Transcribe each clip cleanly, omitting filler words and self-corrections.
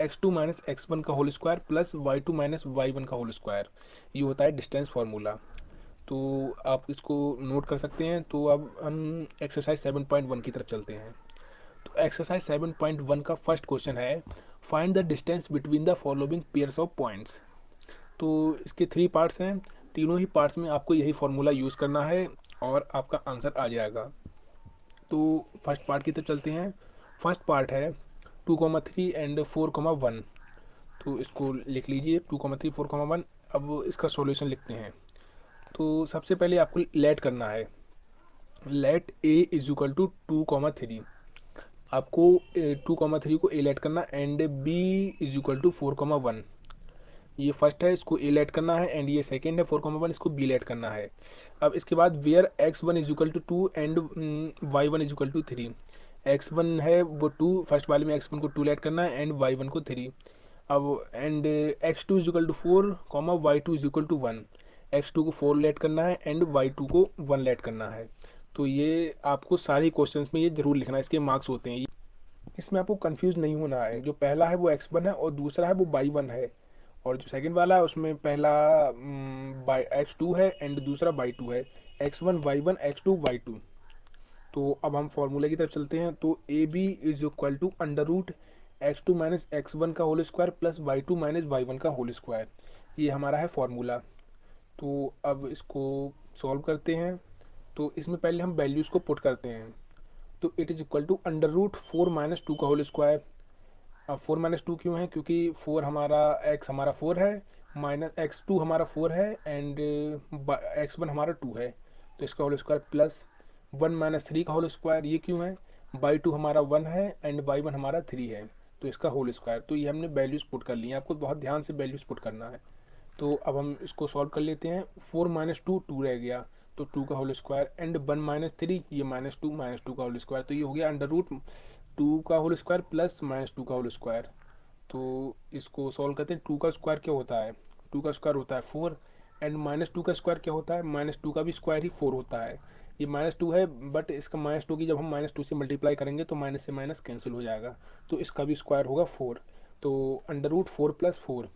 x2 minus x1 का whole square plus y2 minus y1 का whole square, ये होता है डिस्टेंस फार्मूला। तो आप इसको नोट कर सकते हैं। तो अब हम एक्सरसाइज 7.1 की तरफ चलते हैं। तो एक्सरसाइज 7.1 का फर्स्ट क्वेश्चन है, find the distance between the following pairs of points. तो इसके 3 पार्ट्स हैं, तीनों ही पार्ट्स में आपको यही फार्मूला यूज़ करना है और आपका आंसर आ जाएगा। तो फर्स्ट पार्ट की तरफ चलते हैं। फर्स्ट पार्ट है 2,3 एंड 4,1। तो इसको लिख लीजिए 2,3 4,1। अब इसका सॉल्यूशन लिखते हैं। तो सबसे पहले आपको लेट करना है, let A is equal to 2,3। आपको 2,3 को ए लेट करना and B is equal to 4,1। ये फर्स्ट है, इसको ए लेट करना है, एंड ये सेकेंड है 4,1, इसको बी लेट करना है। अब इसके बाद where x1 is equal to 2 and y1 is equal to 3। x1 है वो 2, फर्स्ट वाले में x1 को 2 लेट करना है एंड y1 को 3। अब and x2 is equal to 4 comma y2 is equal to 1। x2 को 4 लेट करना है एंड y2 को 1 लेट करना है। तो ये आपको सारे क्वेश्चंस में ये जरूर लिखना है, इसके मार्क्स होते हैं। इसमें आपको कंफ्यूज नहीं होना है, जो पहला है वो x1 है और दूसरा है वो y1 है, और जो सेकंड वाला है उसमें पहला बाई x2 है एंड दूसरा y2 है, x1 y1 x2 y2। तो अब हम फॉर्मूले की तरफ चलते हैं। तो A B is equal to under root x2 minus x1 का whole square plus y2 minus y1 का होल स्क्वायर, ये हमारा है फॉर्मूला। तो अब इसको सॉल्व करते हैं। तो इसमें पहले हम वैल्यूज़ को पुट करते हैं। तो it is equal to under root 4 minus 2 का होल स्क्वायर। अब 4 माइनस 2 क्यों है, क्योंकि 4 हमारा x हमारा 4 है, माइनस x2 हमारा 4 है एंड x1 हमारा 2 है, तो इसका होल स्क्वायर प्लस 1 माइनस 3 का होल स्क्वायर, ये क्यों है, बाई 2 हमारा 1 है एंड बाई 1 हमारा 3 है, तो इसका होल स्क्वायर। तो ये हमने वैल्यूज़ पुट कर ली हैं, आपको बहुत ध्यान से वैल्यूज़ पुट करना है। तो अब हम इसको सॉल्व कर लेते हैं। 4 माइनस 2 2 रह गया, तो 2 का होल स्क्वायर एंड 1 माइनस 3 ये माइनस टू का होल स्क्वायर, तो ये हो गया अंडर रूट 2 का होल स्क्वायर प्लस माइनस 2 का होल स्क्वायर। तो इसको सॉल्व करते हैं। 2 का स्क्वायर क्या होता है, 2 का स्क्वायर होता है 4 एंड माइनस 2 का स्क्वायर क्या होता है, माइनस 2 का भी स्क्वायर ही 4 होता है। ये माइनस 2 है बट इसका माइनस 2 की जब हम माइनस 2 से मल्टीप्लाई करेंगे तो माइनस से माइनस कैंसिल हो जाएगा, तो इसका भी स्क्वायर होगा 4। तो अंडर रूट 4 प्लस 4,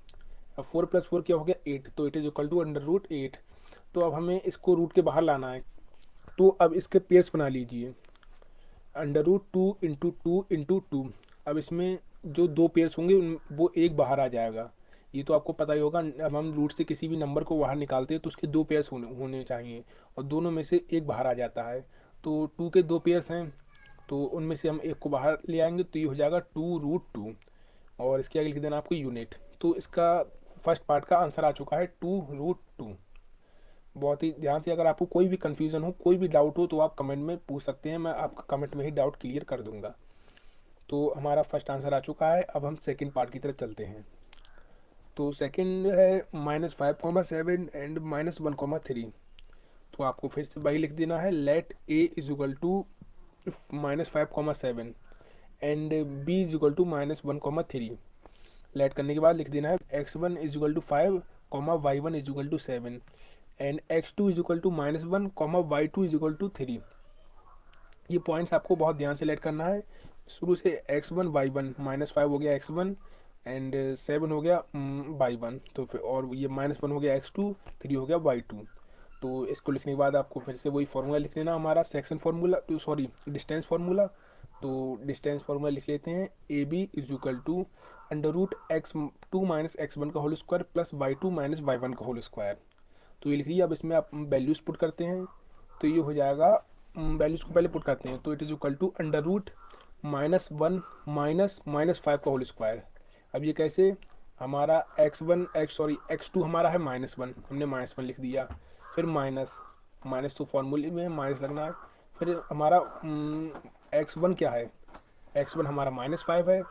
अब 4 प्लस 4 क्या हो गया 8, तो it is equal to under root 8। तो अब हमें इसको रूट के बाहर लाना है। तो अब इसके पेयर्स बना लीजिए, अंडर रूट 2 इंटू 2 इंटू 2। अब इसमें जो 2 पेयर्स होंगे वो एक बाहर आ जाएगा, ये तो आपको पता ही होगा। अब हम रूट से किसी भी नंबर को बाहर निकालते हैं तो उसके 2 पेयर्स होने चाहिए, और दोनों में से एक बाहर आ जाता है। तो 2 के 2 पेयर्स हैं, तो उनमें से हम एक को बाहर ले आएंगे, तो ये हो जाएगा 2√2, और इसके आगे लिख देना आपको यूनिट। तो इसका फर्स्ट पार्ट का आंसर आ चुका है 2√2। बहुत ही ध्यान से, अगर आपको कोई भी कन्फ्यूज़न हो, कोई भी डाउट हो, तो आप कमेंट में पूछ सकते हैं, मैं आपका कमेंट में ही डाउट क्लियर कर दूंगा। तो हमारा फर्स्ट आंसर आ चुका है। अब हम सेकंड पार्ट की तरफ चलते हैं। तो सेकंड है -5,7 एंड -1,3। तो आपको फिर से वही लिख देना है, let A is equal to -5,7 and B is equal to -1,3। Let करने के बाद लिख देना है x1 is equal to 5 y1 is equal to 7 and x2 is equal to -1 y2 is equal to 3। ये पॉइंट्स आपको बहुत ध्यान से लेट करना है। शुरू से x1 y1 -5 हो गया x1 एंड 7 हो गया y1, तो फिर और ये -1 हो गया x2, 3 हो गया y2। तो इसको लिखने के बाद आपको फिर से वही फार्मूला लिख देना, हमारा सेक्शन फार्मूला, तो सॉरी डिस्टेंस फार्मूला। तो डिस्टेंस फार्मूला लिख लेते हैं, a B is equal to under root x2 minus x1 का whole square plus y2 minus y1 का होल स्क्वायर। तो ये लिख लीजिए। अब इसमें आप वैल्यूज़ पुट करते हैं, तो ये हो जाएगा, वैल्यूज़ को पहले पुट करते हैं। तो it is equal to under root -1 minus 5 का होल स्क्वायर। अब ये कैसे, हमारा x2 हमारा है -1, हमने -1 लिख दिया, फिर माइनस माइनस तो फॉर्मूले में माइनस लगना है। फिर हमारा x1 क्या है, x1 हमारा -5 है,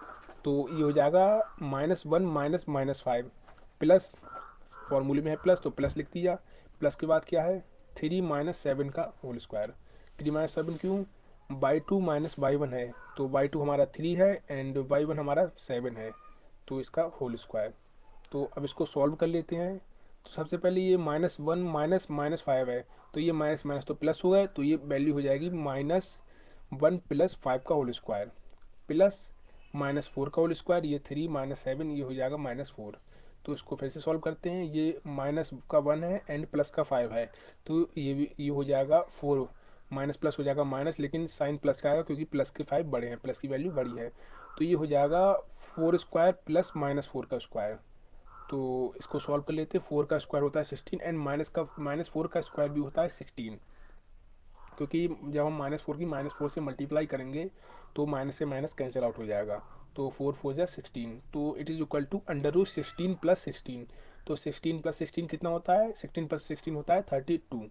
तो ये हो जाएगा -1 माइनस -5 प्लस, फॉर्मूले में है प्लस तो प्लस लिख दिया। प्लस के बाद क्या है 3 माइनस 7 का होल स्क्वायर। 3 माइनस 7 क्यों, y2 माइनस y1 है, तो y2 हमारा 3 है एंड y1 हमारा 7 है, तो इसका होल स्क्वायर। तो अब इसको सॉल्व कर लेते हैं। तो सबसे पहले ये -1 माइनस -5 है, तो ये माइनस माइनस तो प्लस हो गए, तो ये वैल्यू हो जाएगी -1 प्लस 5 का होल स्क्वायर प्लस -4 का होल स्क्वायर, ये 3 -7, ये हो जाएगा -4। तो इसको फिर से सॉल्व करते हैं, ये माइनस का 1 है एंड प्लस का 5 है, तो ये हो जाएगा 4, माइनस प्लस हो जाएगा माइनस, लेकिन साइन प्लस का आएगा क्योंकि प्लस के 5 बड़े हैं, प्लस की वैल्यू बड़ी है। तो ये हो जाएगा 4 स्क्वायर प्लस -4 का स्क्वायर। तो इसको सॉल्व कर लेते हैं, 4 का स्क्वायर होता है 16 एंड -4 का स्क्वायर भी होता है 16, क्योंकि जब हम -4 की -4 से मल्टीप्लाई करेंगे तो माइनस से माइनस कैंसिल आउट हो जाएगा। तो 4 4 जा 16, तो इट इज़ इक्वल टू √16 + 16। तो 16 + 16 कितना होता है, 16 + 16 होता है 32।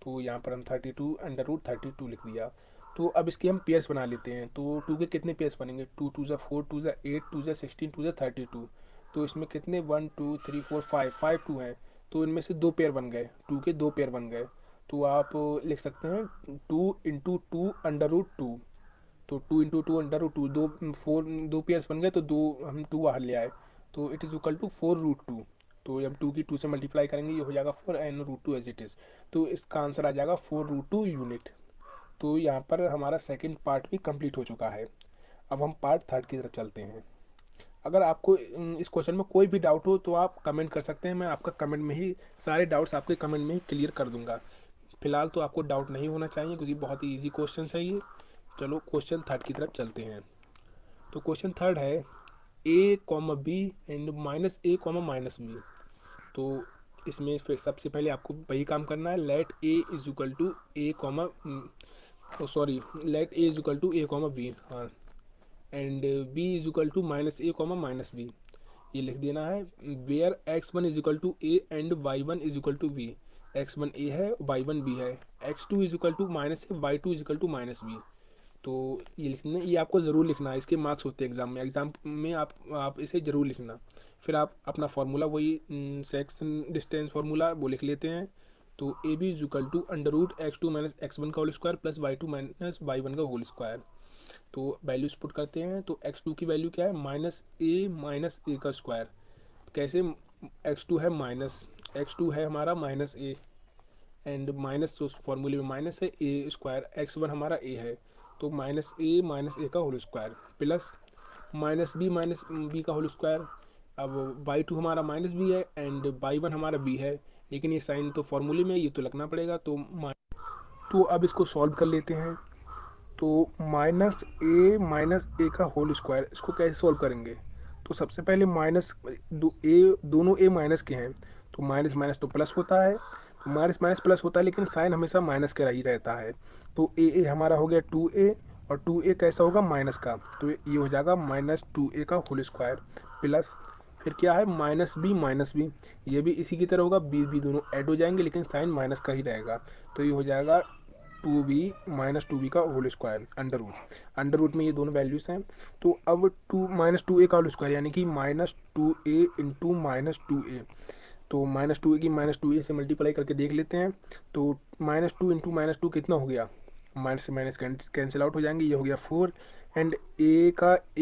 तो यहाँ पर हम 32 √32 लिख दिया। तो अब इसके हम पेयर्स बना लेते हैं। तो 2 के कितने पेयर्स बनेंगे, 2 2 ज़ा 4, 2 ज़ा 8, 2 ज़ा 16, 2 ज़ा 32। तो इसमें कितने 1 2 3 4 5 2 हैं, तो इनमें से 2 पेयर बन गए, 2 के 2 पेयर बन गए। तो आप लिख सकते हैं 2 × 2 √2। तो 2 × 2 √2, दो 4 2 पेयर्स बन गए, तो दो हम 2 बाहर ले आए, तो इट इज़ इक्वल टू 4√2। तो जब 2 की 2 से मल्टीप्लाई करेंगे ये हो जाएगा 4 एंड √2 एज इट इज़। तो इसका आंसर आ जाएगा 4√2 यूनिट। तो यहाँ पर हमारा सेकंड पार्ट भी कंप्लीट हो चुका है। अब हम पार्ट थर्ड की तरफ चलते हैं। अगर आपको इस क्वेश्चन में कोई भी डाउट हो तो आप कमेंट कर सकते हैं, मैं आपका कमेंट में ही सारे डाउट्स आपके कमेंट में ही क्लियर कर दूंगा। फिलहाल तो आपको डाउट नहीं होना चाहिए क्योंकि बहुत ही इजी क्वेश्चन है ये। चलो क्वेश्चन थर्ड की तरफ चलते हैं। तो क्वेश्चन थर्ड है a, b and -a, -b। तो इसमें फिर सबसे पहले आपको वही काम करना है, let a is equal to a, sorry, let a is equal to a, b, हाँ, and b is equal to -a, -b, ये लिख देना है। Where x1 is equal to a and y1 is equal to b, x1 a है, y1 b है, x2 is equal to -a, y2 is equal to -b। तो ये लिखना, ये आपको ज़रूर लिखना है, इसके मार्क्स होते हैं एग्जाम में, आप इसे ज़रूर लिखना। फिर आप अपना फार्मूला वही सेक्शन डिस्टेंस फार्मूला वो लिख लेते हैं। तो A B is equal to √x2 - x1 का whole square plus y2 - y1 का होल स्क्वायर। तो वैल्यूज पुट करते हैं। तो x2 की वैल्यू क्या है, -a का स्क्वायर। कैसे, x2 है माइनस, x2 है हमारा -a एंड माइनस, उस फॉर्मूले में माइनस है, ए स्क्वायर, x1 हमारा a है, तो -a का होल स्क्वायर प्लस -b का होल स्क्वायर। अब y2 हमारा -b है एंड y1 हमारा b है, लेकिन ये साइन तो फॉर्मूले में, ये तो लगना पड़ेगा। तो अब इसको सॉल्व कर लेते हैं। तो -a का होल स्क्वायर, इसको कैसे सॉल्व करेंगे। तो सबसे पहले दोनों a माइनस के हैं, तो माइनस माइनस तो प्लस होता है, तो माइनस माइनस प्लस होता है, लेकिन साइन हमेशा माइनस का ही रहता है। तो ए हमारा हो गया 2a, और 2a कैसा होगा, माइनस का, तो ये हो जाएगा -2a का होल स्क्वायर प्लस, फिर क्या है -b, ये भी इसी की तरह होगा, बी दोनों ऐड हो जाएंगे लेकिन साइन माइनस का ही रहेगा। तो ये हो जाएगा 2b का होल स्क्वायर अंडर रूट में ये दोनों वैल्यूज हैं। तो अब 2 - 2a का होल स्क्वायर यानी कि -2a इंटू -2a। तो -2a की -2a से मल्टीप्लाई करके देख लेते हैं। तो -2 इंटू -2 कितना हो गया, माइनस से माइनस कैंसिल आउट हो जाएंगे, ये हो गया 4 एंड ए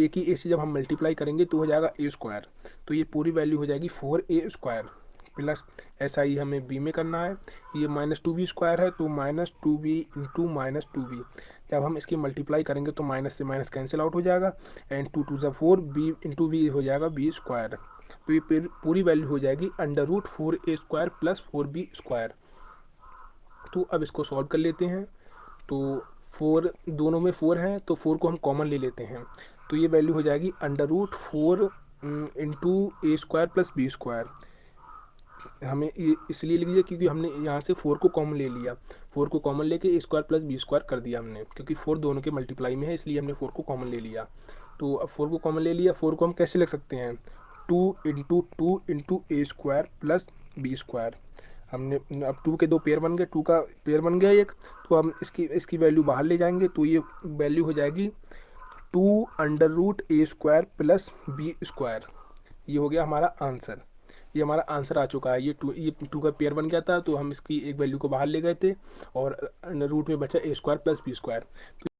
की ए से जब हम मल्टीप्लाई करेंगे तो हो जाएगा a स्क्वायर। तो ये पूरी वैल्यू हो जाएगी 4a स्क्वायर प्लस, ऐसा ही हमें बी में करना है, ये -2b स्क्वायर है, तो -2b इंटू -2b। जब हम इसकी मल्टीप्लाई करेंगे तो माइनस से माइनस कैंसिल आउट हो जाएगा एंड 2 2 4, b इंटू बी हो जाएगा b स्क्वायर। तो ये पूरी वैल्यू हो जाएगी √4a square plus 4b square. तो अब इसको सॉल्व कर लेते हैं। तो 4 दोनों में 4 हैं, तो 4 को हम कॉमन ले लेते हैं, तो ये वैल्यू हो जाएगी √4 into a square plus b square. हमें ये इसलिए लिख दिया क्योंकि हमने यहाँ से 4 को कॉमन ले लिया, 4 को कॉमन लेके a square plus b square कर दिया हमने, क्योंकि 4 दोनों के मल्टीप्लाई में है इसलिए हमने 4 को कॉमन ले लिया। तो अब 4 को कॉमन ले लिया, 4 को हम कैसे लिख सकते हैं, 2 into a square plus b square. हमने अब 2 के 2 पेयर बन गए, 2 का पेयर बन गया एक, तो हम इसकी वैल्यू बाहर ले जाएंगे, तो ये वैल्यू हो जाएगी 2 √a square plus b square. ये हो गया हमारा आंसर, ये हमारा आंसर आ चुका है। ये टू का पेयर बन गया था, तो हम इसकी एक वैल्यू को बाहर ले गए थे और रूट में बचा a square plus b square.